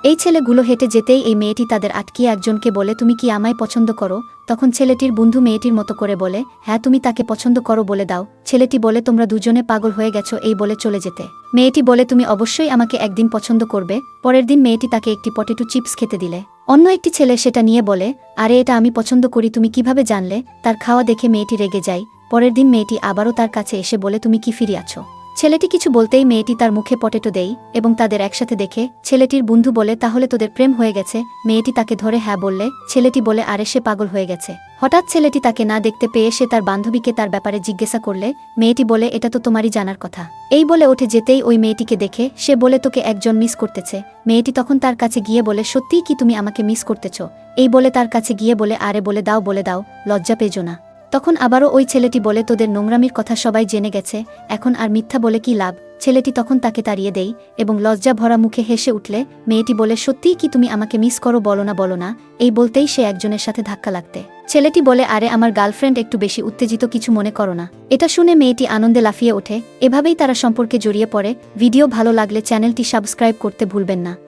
এই ছেলেগুলো হেঁটে যেতেই এই মেয়েটি তাদের আটকিয়ে একজনকে বলে, তুমি কি আমায় পছন্দ করো? তখন ছেলেটির বন্ধু মেয়েটির মতো করে বলে, হ্যাঁ তুমি তাকে পছন্দ করো, বলে দাও। ছেলেটি বলে, তোমরা দুজনে পাগল হয়ে গেছো, এই বলে চলে যেতে। মেয়েটি বলে, তুমি অবশ্যই আমাকে একদিন পছন্দ করবে। পরের দিন মেয়েটি তাকে একটি পটেটো চিপস খেতে দিলে অন্য একটি ছেলে সেটা নিয়ে বলে, আরে এটা আমি পছন্দ করি, তুমি কিভাবে জানলে? তার খাওয়া দেখে মেয়েটি রেগে যায়। পরের দিন মেয়েটি আবারও তার কাছে এসে বলে, তুমি কি ফিরে আছো? ছেলেটি কিছু বলতেই মেয়েটি তার মুখে পটেটো দেয় এবং তাদের একসাথে দেখে ছেলেটির বন্ধু বলে, তাহলে তোদের প্রেম হয়ে গেছে? মেয়েটি তাকে ধরে হ্যাঁ বললে ছেলেটি বলে, আরে সে পাগল হয়ে গেছে। হঠাৎ ছেলেটি তাকে না দেখতে পেয়ে সে তার বান্ধবীকে তার ব্যাপারে জিজ্ঞাসা করলে মেয়েটি বলে, এটা তো তোমারই জানার কথা। এই বলে উঠে যেতেই ওই মেয়েটিকে দেখে সে বলে, তোকে একজন মিস করতেছে। মেয়েটি তখন তার কাছে গিয়ে বলে, সত্যিই কি তুমি আমাকে মিস করতেছ? এই বলে তার কাছে গিয়ে বলে, আরে বলে দাও, লজ্জা পেজো না। তখন আবারও ওই ছেলেটি বলে, তোদের নোংরামির কথা সবাই জেনে গেছে, এখন আর মিথ্যা বলে কি লাভ? ছেলেটি তখন তাকে তাড়িয়ে দেয় এবং লজ্জা ভরা মুখে হেসে উঠলে মেয়েটি বলে, সত্যিই কি তুমি আমাকে মিস করো? বলো না। এই বলতেই সে একজনের সাথে ধাক্কা লাগতে ছেলেটি বলে, আরে আমার গার্লফ্রেন্ড একটু বেশি উত্তেজিত, কিছু মনে করো না। এটা শুনে মেয়েটি আনন্দে লাফিয়ে ওঠে। এভাবেই তারা সম্পর্কে জড়িয়ে পড়ে। ভিডিও ভালো লাগলে চ্যানেলটি সাবস্ক্রাইব করতে ভুলবেন না।